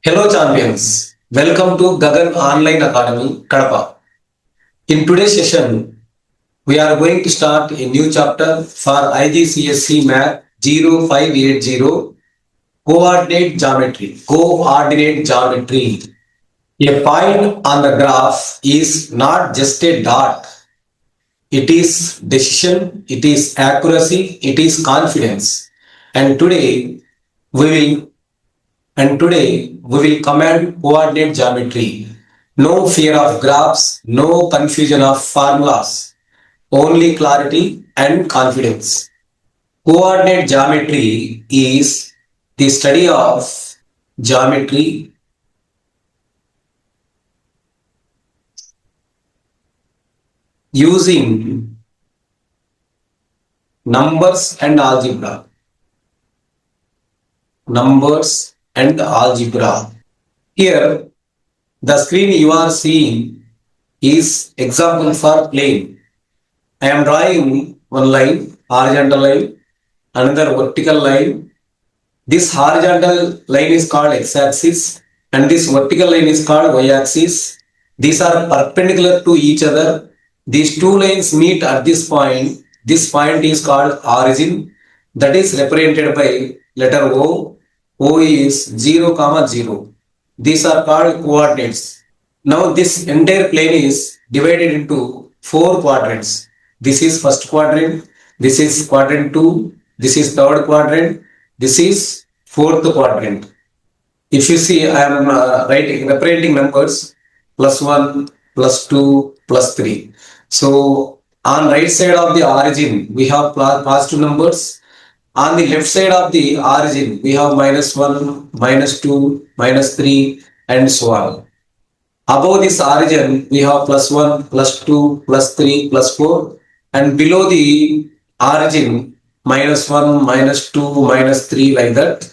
Hello champions, welcome to Gagan Online Academy, Kadapa. In today's session, we are going to start a new chapter for IGCSE Maths 0580 Coordinate Geometry. Coordinate Geometry. A point on the graph is not just a dot. It is decision, it is accuracy, it is confidence. And today we will command coordinate geometry. No fear of graphs, no confusion of formulas, only clarity and confidence. Coordinate geometry is the study of geometry using numbers and algebra. Numbers and algebra. Here, the screen you are seeing is example for plane. I am drawing one line, horizontal line, another vertical line. This horizontal line is called x-axis and this vertical line is called y-axis. These are perpendicular to each other. These two lines meet at this point. This point is called origin, that is represented by letter O. O is 0, 0. These are called coordinates. Now this entire plane is divided into 4 quadrants. This is first quadrant, this is quadrant 2, this is third quadrant, this is fourth quadrant. If you see, I am representing numbers +1, +2, +3. So on right side of the origin, we have positive numbers. On the left side of the origin, we have -1, -2, -3 and so on. Above this origin, we have +1, +2, +3, +4 and below the origin, -1, -2, -3 like that.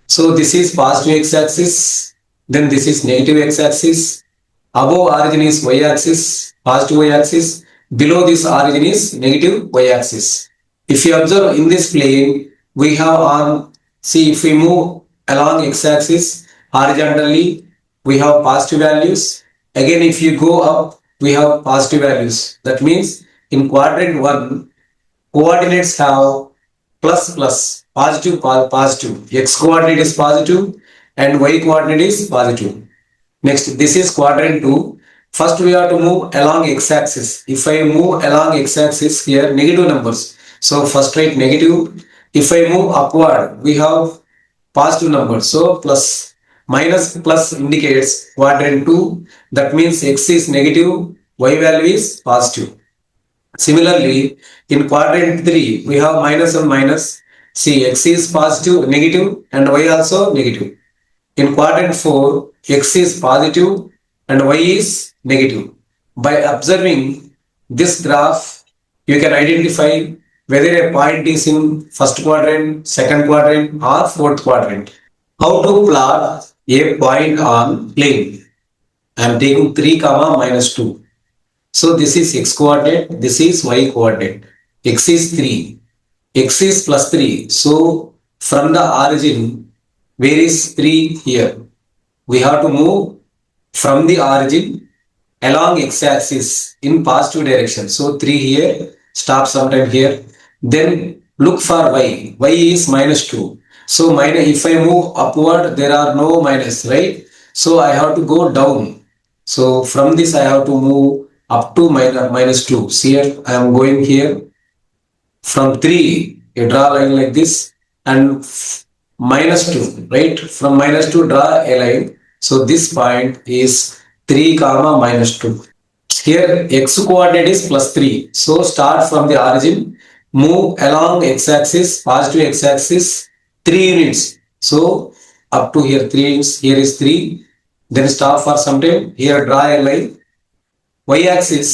So this is positive x-axis, then this is negative x-axis. Above origin is y-axis, positive y-axis. Below this origin is negative y-axis. If you observe in this plane, we have if we move along x-axis horizontally, we have positive values. Again, if you go up, we have positive values. That means in quadrant 1, coordinates have plus, positive, positive. X coordinate is positive and y coordinate is positive. Next, this is quadrant 2. First, we have to move along x-axis. If I move along x-axis here, negative numbers. So first write negative. If I move upward, we have positive numbers. So plus, minus plus indicates quadrant 2. That means x is negative, y value is positive. Similarly, in quadrant 3, we have minus and minus. See, x is positive, negative and y also negative. In quadrant 4, x is positive and y is negative. By observing this graph, you can identify whether a point is in first quadrant, second quadrant or fourth quadrant. How to plot a point on plane? I am taking 3, -2. So this is x coordinate, this is y coordinate. X is 3, x is +3. So from the origin, where is 3 here? We have to move from the origin along x-axis in positive direction. So 3 here, stop sometime here. Then look for y. Y is -2. So if I move upward, there are no minus, right? So I have to go down. So from this, I have to move up to -2. See here, I am going here. From 3, you draw a line like this and -2, right? From -2, draw a line. So this point is 3, -2. Here, x coordinate is +3. So start from the origin, move along x-axis, positive x-axis, 3 units. So up to here 3 units, here is 3. Then stop for some time. Here draw a line. Y-axis,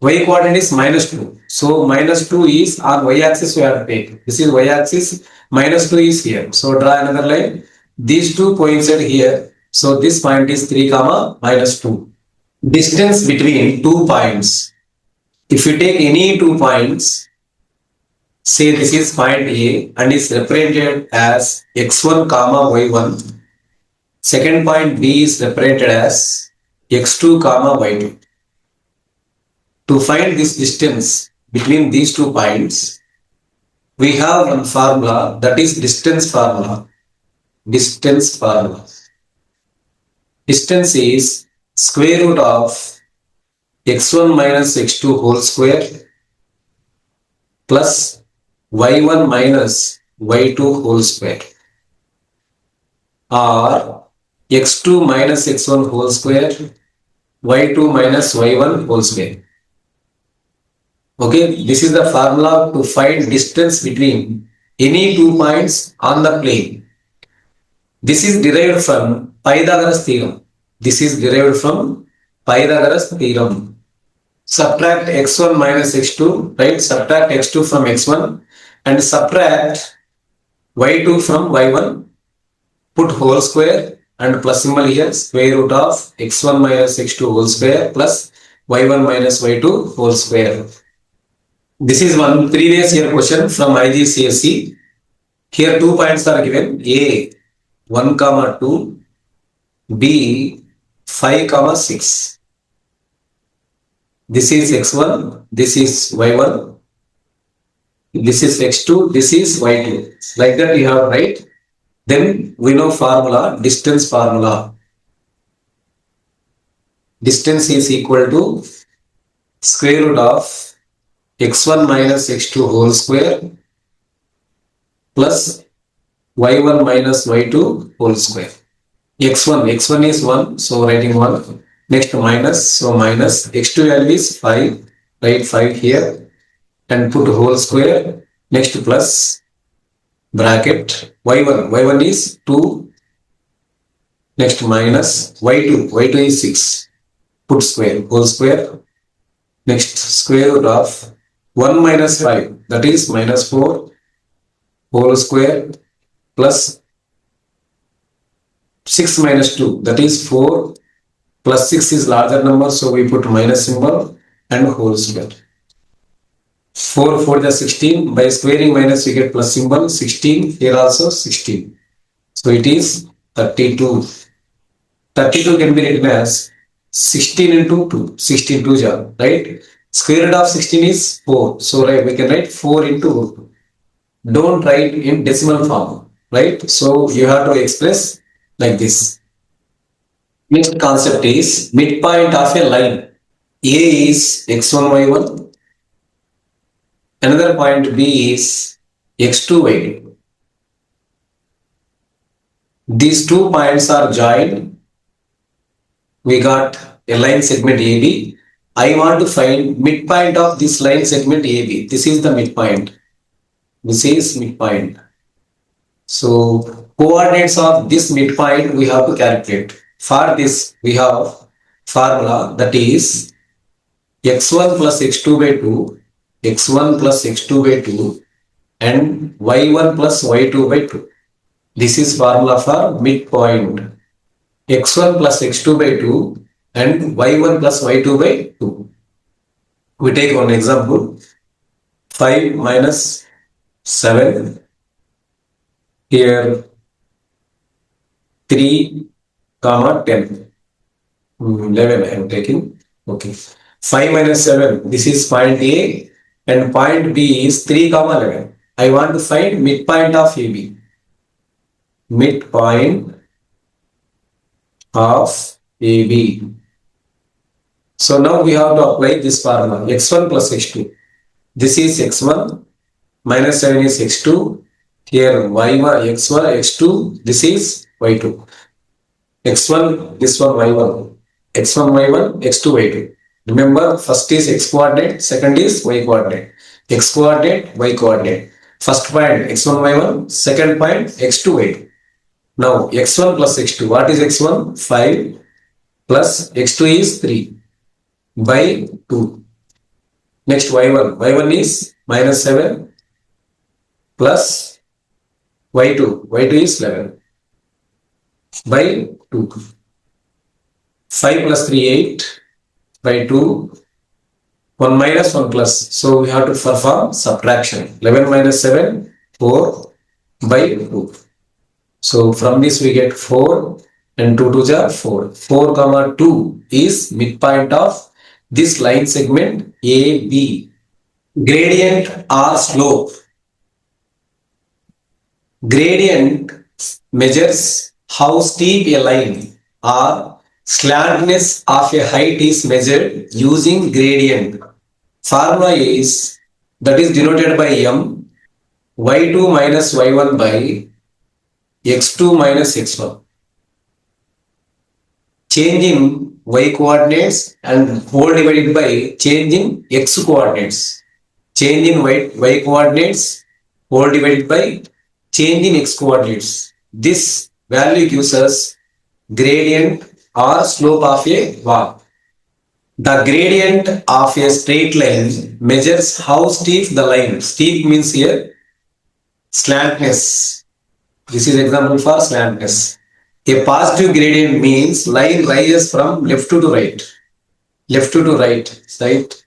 y coordinate is -2. So -2 is on y-axis we have to take. This is y-axis, -2 is here. So draw another line. These two coincide here. So this point is 3, -2. Distance between 2 points. If you take any 2 points, say this is point A and is represented as x1, y1. Second point B is represented as x2 comma y2. To find this distance between these 2 points, we have one formula, that is distance formula. Distance formula. Distance is square root of x1 minus x2 whole square plus y1 minus y2 whole square, or x2 minus x1 whole square, y2 minus y1 whole square. Okay, this is the formula to find distance between any 2 points on the plane. This is derived from Pythagoras theorem. This is derived from Pythagoras theorem. Subtract x1 minus x2, right? Subtract x2 from x1 and subtract y2 from y1. Put whole square and plus symbol here, square root of x1 minus x2 whole square plus y1 minus y2 whole square. This is one previous year question from IGCSE. Here 2 points are given, A 1, 2, B 5, 6. This is x1, this is y1, this is x2, this is y2. Like that you have, right? Then we know formula, distance formula. Distance is equal to square root of x1 minus x2 whole square plus y1 minus y2 whole square. x1 is 1, so writing 1. Next minus, so minus, x2 value is 5, write 5 here and put whole square. Next plus bracket y1 is 2. Next minus y2 is 6. Put square, whole square. Next square root of 1 minus 5, that is minus 4 whole square plus 6 minus 2, that is 4 plus 6 is larger number, so we put minus symbol and whole square. 4 4 is 16, by squaring minus we get plus symbol, 16, here also 16. So it is 32. 32 can be written as 16 into 2, 16 2, right? Square root of 16 is 4, so right, we can write 4 into 2. Don't write in decimal form, right? So you have to express like this. Next concept is midpoint of a line. A is x1, y1. Another point B is x2, y2. These 2 points are joined. We got a line segment AB. I want to find midpoint of this line segment AB. This is the midpoint. This is midpoint. So coordinates of this midpoint we have to calculate. For this we have formula, that is x1 plus x2 by 2, x1 plus x2 by 2 and y1 plus y2 by 2. This is formula for midpoint. x1 plus x2 by 2 and y1 plus y2 by 2. We take one example. 5 minus 7. Here 3, 10. 11 I am taking. Okay. 5 minus 7. This is point A and point B is 3, 11. I want to find midpoint of AB. Midpoint of AB. So now we have to apply this formula, x1 plus x2. This is x1, minus 7 is x2. Here y1, x1, x2, this is y2. x1, this one y1, x1, y1, x2, y2. Remember, first is x coordinate, second is y coordinate. X coordinate, y coordinate. First point x1, y1, second point x2, y2. Now x1 plus x2, what is x1? 5 plus x2 is 3 by 2. Next y1 is minus 7 plus y2 is 11 by 2. 5 plus 3, 8 by 2, 1 minus 1 plus. So we have to perform subtraction. 11 minus 7, 4 by 2. So from this we get 4 and 2 2s are 4. 4 comma 2 is midpoint of this line segment AB. Gradient or slope. Gradient measures how steep a line or slantness of a height is measured using gradient. Formula is that is denoted by m y2 minus y1 by x2 minus x1. Change in y coordinates and whole divided by change in x coordinates. Change in y coordinates whole divided by change in x coordinates. This value gives us gradient or slope of a wall. The gradient of a straight line measures how steep the line. Steep means here slantness. This is example for slantness. A positive gradient means line rises from left to right. Left to right, right?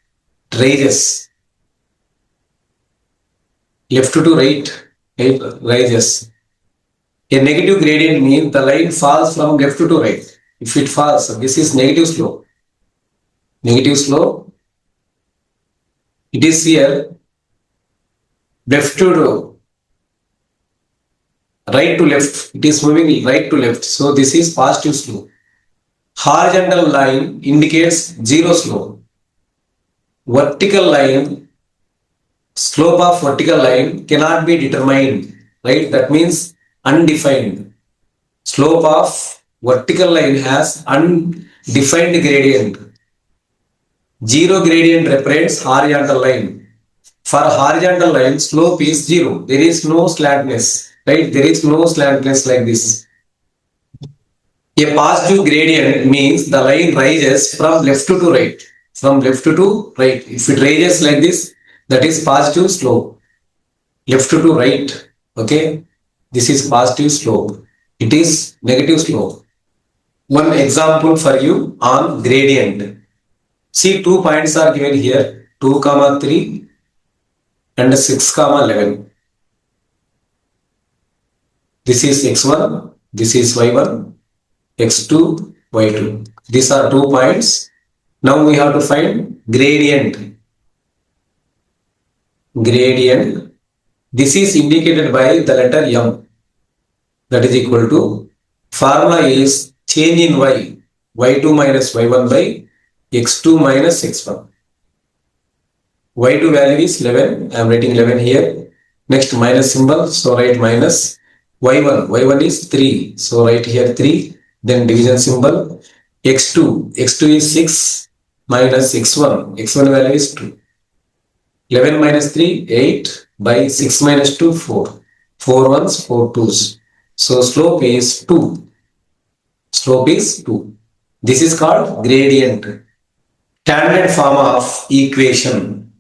Rises. Left to right, rises. A negative gradient means the line falls from left to right. If it falls, this is negative slope. Negative slope. It is here left to right to left. It is moving right to left. So this is positive slope. Horizontal line indicates zero slope. Vertical line, slope of vertical line cannot be determined, right? That means undefined. Slope of vertical line has undefined gradient. Zero gradient represents horizontal line. For horizontal line, slope is zero. There is no slantness, right? There is no slantness like this. A positive gradient means the line rises from left to right. From left to right. If it rises like this, that is positive slope. Left to right. Okay. This is positive slope. It is negative slope. One example for you on gradient. See, 2 points are given here. 2, 3 and 6, 11. This is x1. This is y1. x2, y2. These are 2 points. Now we have to find gradient. Gradient. This is indicated by the letter m. That is equal to, formula is change in y. y2 minus y1 by x2 minus x1. y2 value is 11. I am writing 11 here. Next minus symbol. So write minus. y1. y1 is 3. So write here 3. Then division symbol. x2. x2 is 6 minus x1. x1 value is 2. 11 minus 3, 8 by 6 minus 2, 4. 4 ones, 4 twos. So slope is 2. Slope is 2. This is called gradient. Standard form of equation.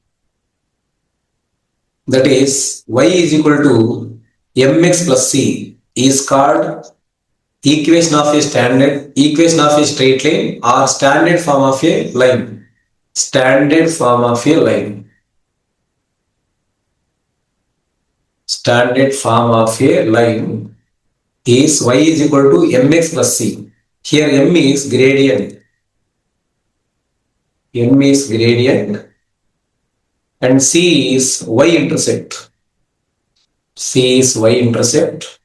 That is y is equal to mx plus c is called equation of a straight line or standard form of a line. Standard form of a line. Standard form of a line is y is equal to mx plus c. Here m is gradient. M is gradient and c is y-intercept. C is y-intercept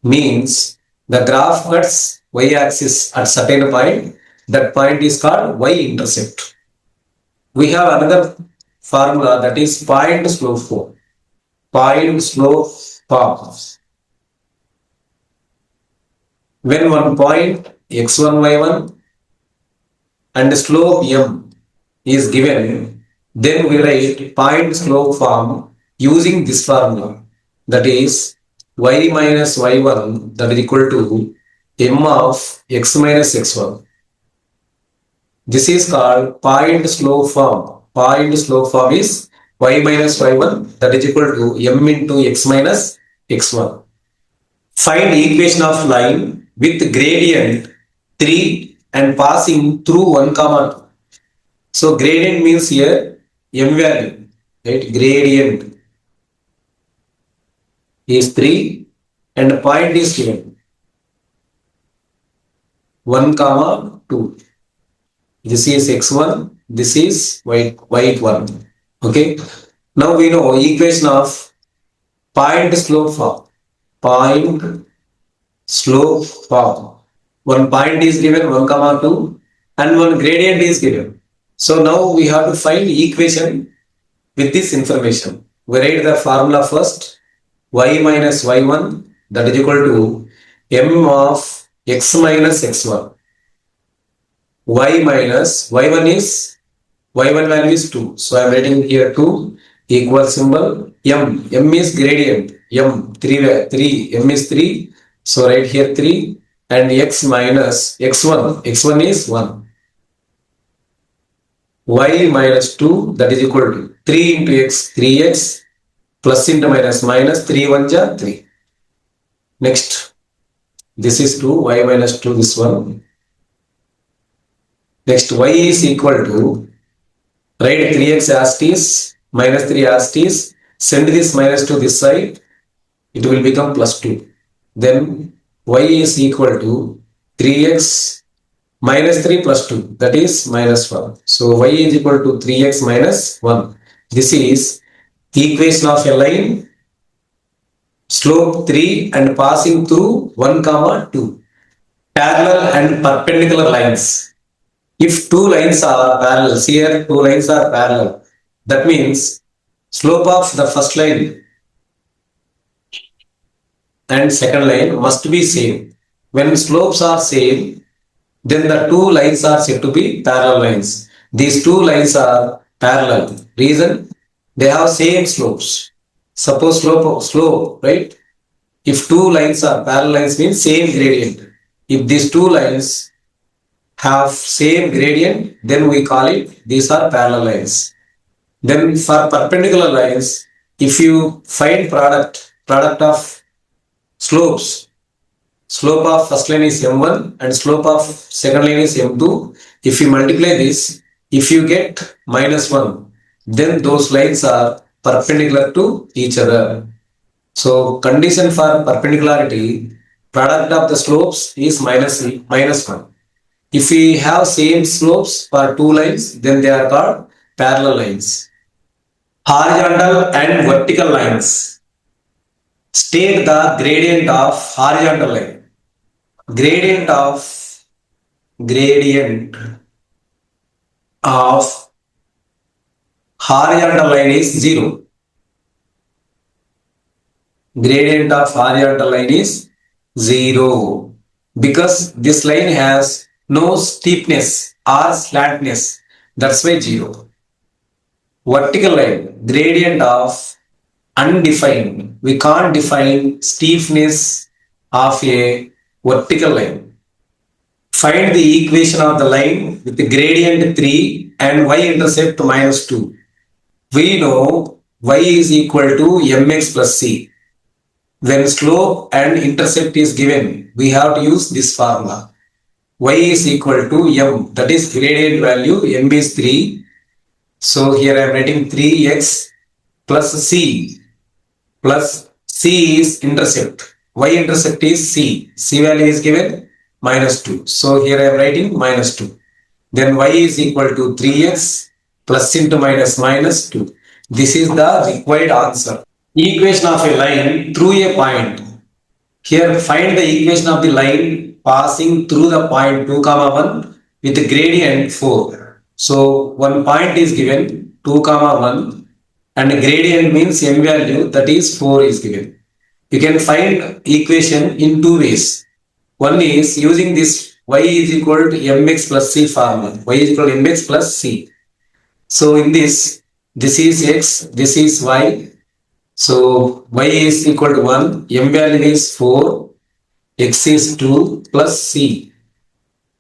means the graph cuts y-axis at certain point. That point is called y-intercept. We have another formula, that is point slope form. Point slope form. When one point x1, y1 and slope m is given, then we write point slope form using this formula. That is y minus y1, that is equal to m of x minus x1. This is called point slope form. Point slope form is y minus y1, that is equal to m into x minus x1. Find equation of line with gradient 3 and passing through 1, 2. So gradient means here m value, right? Gradient is 3 and point is given. 1 comma 2. This is x1, this is y1. Okay. Now we know equation of point slope form. Point slope form. One point is given 1 comma 2 and one gradient is given. So now we have to find equation with this information. We write the formula first. Y minus y1 that is equal to m of x minus x1. Y minus y1 is y1 value is 2. So I am writing here 2 equal symbol m. M is gradient. M 3 m is 3. So write here 3 and x minus x1. x1 is 1. Y minus 2 that is equal to 3 into x 3x plus into minus 3 1 ja 3. Next, this is 2 y minus 2 this one. Next, y is equal to write 3x as it is minus 3 as it is. Send this minus to this side. It will become plus 2. Then y is equal to 3x minus 3 plus 2, that is minus 1. So y is equal to 3x minus 1. This is equation of a line, slope 3 and passing through 1 comma 2. Parallel and perpendicular lines. If two lines are parallel, here two lines are parallel, that means slope of the first line and second line must be same. When slopes are same, then the two lines are said to be parallel lines. These two lines are parallel. Reason? They have same slopes. Suppose slope, right? If two lines are parallel lines means same gradient. If these two lines have same gradient, then we call it these are parallel lines. Then for perpendicular lines, if you find product of slopes, slope of first line is m1 and slope of second line is m2. If you multiply this, if you get minus 1, then those lines are perpendicular to each other. So condition for perpendicularity, product of the slopes is minus 1. If we have same slopes for two lines, then they are called parallel lines. Horizontal and vertical lines. State the gradient of horizontal line. Gradient of horizontal line is 0. Gradient of horizontal line is 0 because this line has no steepness or slantness. That's why 0. Vertical line, gradient of undefined. We can't define steepness of a vertical line. Find the equation of the line with the gradient 3 and y-intercept minus 2. We know y is equal to mx plus c. When slope and intercept is given, we have to use this formula. Y is equal to m, that is gradient value, m is 3. So here I am writing 3x plus c is intercept. Y-intercept is c. C value is given minus 2. So here I am writing minus 2. Then y is equal to 3x plus into minus 2. This is the required answer. Equation of a line through a point. Here find the equation of the line passing through the point 2, 1 with the gradient 4. So one point is given 2, 1 and gradient means m value, that is 4 is given. You can find equation in two ways. One is using this y is equal to mx plus c formula. Y is equal to mx plus c. So in this is x, this is y. So y is equal to 1, m value is 4, x is 2 plus c.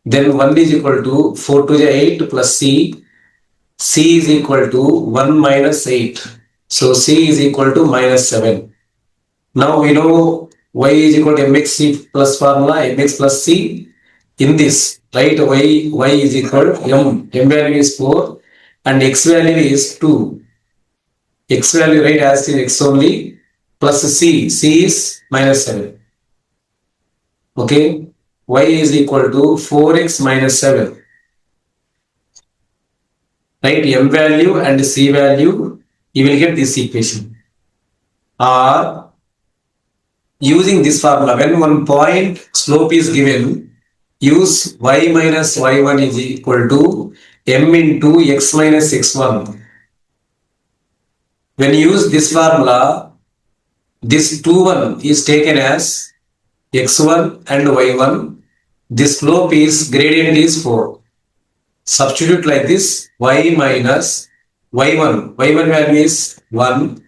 Then 1 is equal to 4 to the 8 plus c. C is equal to 1 minus 8. So c is equal to minus 7. Now we know y is equal to mx plus formula, mx plus c. In this, right, y is equal to m value is 4 and x value is 2. X value, right, as is x only, plus c is minus 7. Okay, y is equal to 4x minus 7. Right, m value and c value, you will get this equation. Or using this formula, when one point slope is given, use y minus y1 is equal to m into x minus x1. When you use this formula, this 2 1 is taken as x1 and y1. This slope is gradient is 4. Substitute like this, y minus y1. y1 value is 1.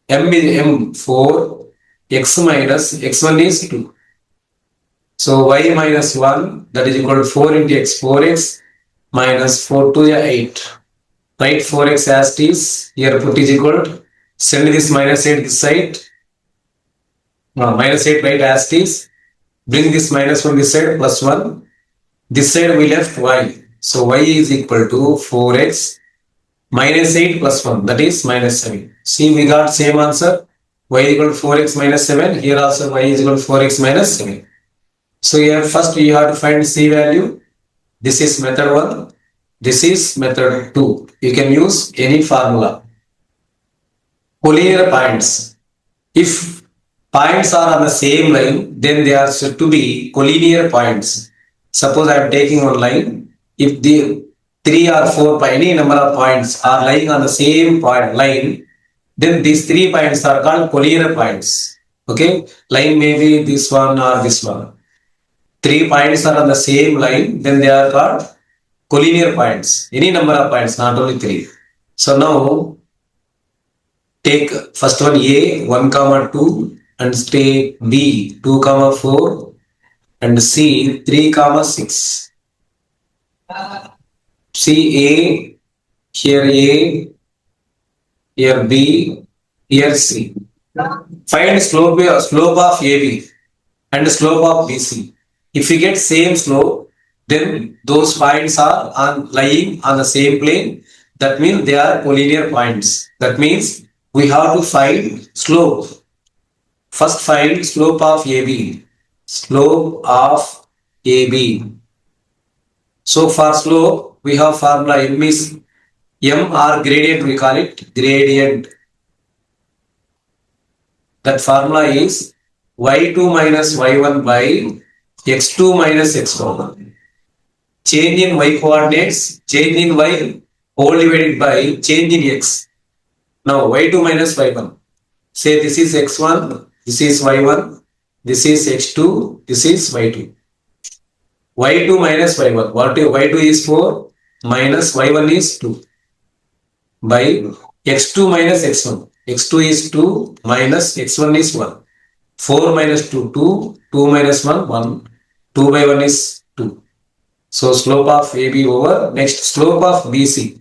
M is m 4. X minus x1 is 2. So y minus 1, that is equal to 4 into x, 4x minus 4 to the 8. Write 4x as it is. Here put is equal to, send this minus 8 this side. Minus 8 write as it is. Bring this minus from this side plus 1. This side we left y. So y is equal to 4x minus 8 plus 1, that is minus 7. See, we got same answer. Y is equal to 4x minus 7. Here also y is equal to 4x minus 7. So here first you have to find c value. This is method 1. This is method 2. You can use any formula. Collinear points. If points are on the same line, then they are said to be collinear points. Suppose I am taking one line. If the 3 or 4 any number of points are lying on the same point line, then these 3 points are called collinear points. Okay, line may be this one or this one. 3 points are on the same line, then they are called collinear points. Any number of points, not only 3. So now take first one A 1, 2 and take B 2, 4 and C 3, 6. See A, here A, here B, here C. Find slope of AB and slope of BC. If you get same slope, then those points are lying on the same plane. That means they are collinear points. That means we have to find slope. First find slope of AB. Slope of AB. So for slope, we have formula m is m or gradient, we call it gradient. That formula is y2 minus y1 by x2 minus x1. Change in y coordinates, change in y whole divided by change in x. Now y2 minus y1. Say this is x1, this is y1, this is x2, this is y2. y2 minus y1. What y2 is 4 minus y1 is 2 by x2 minus x1. x2 is 2 minus x1 is 1. 4 minus 2, 2. 2 minus 1, 1. 2 by 1 is 2. So slope of AB over. Next slope of BC.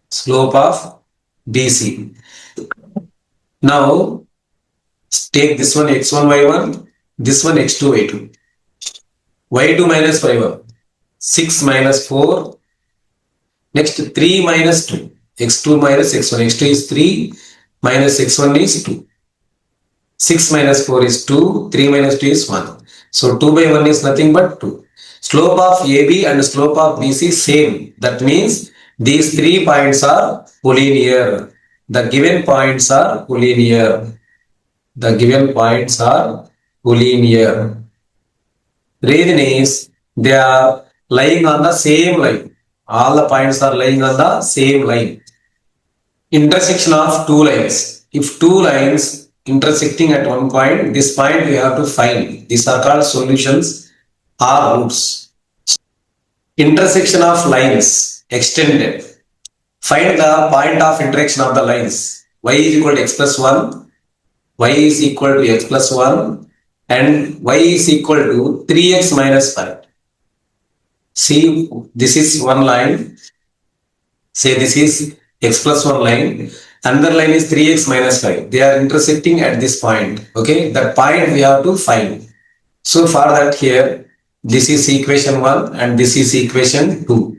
Slope of BC. Now take this one x1 y1, this one x2 y2. y2 minus y1. 6 minus 4. Next 3 minus 2. x2 minus x1. x2 is 3 minus x1 is 2. 6 minus 4 is 2. 3 minus 2 is 1. So 2 by 1 is nothing but 2. Slope of AB and slope of BC same. That means these 3 points are collinear. The given points are collinear. The given points are collinear. Reason is they are lying on the same line. All the points are lying on the same line. Intersection of 2 lines. If 2 lines intersecting at one point, this point we have to find. These are called solutions or roots. Intersection of lines extended. Find the point of intersection of the lines. Y is equal to x plus 1, y is equal to x plus 1 and y is equal to 3x minus 5. See, this is one line. Say this is x plus 1 line. Another line is 3x minus 5. They are intersecting at this point. Okay, that point we have to find. So for that here, this is equation 1 and this is equation 2.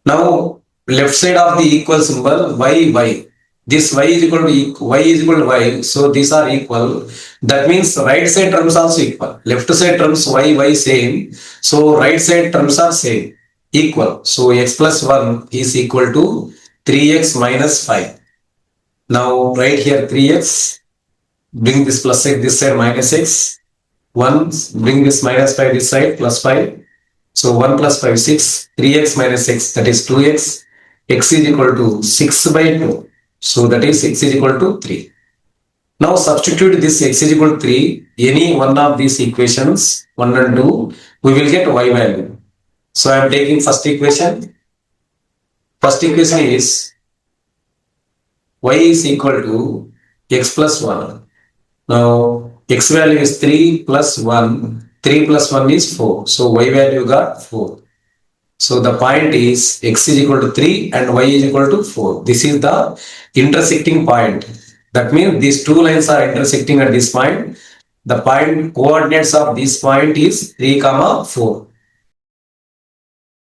Now left side of the equal symbol y. this y is equal to y is equal to y, so these are equal. That means right side terms also equal. Left side terms y same, so right side terms are same, equal. So x plus 1 is equal to 3x minus 5. Now write here 3x, bring this plus x this side minus x, 1, bring this minus 5 this side plus 5. So 1 plus 5 6, 3x minus x, that is 2x, x is equal to 6 by 2. So that is x is equal to 3. Now substitute this x is equal to 3, any one of these equations, 1 and 2, we will get y value. So I am taking first equation. First equation is y is equal to x plus 1. Now x value is 3 plus 1. 3 plus 1 is 4. So y value got 4. So the point is x is equal to 3 and y is equal to 4. This is the intersecting point. That means these two lines are intersecting at this point. The point coordinates of this point is 3, 4.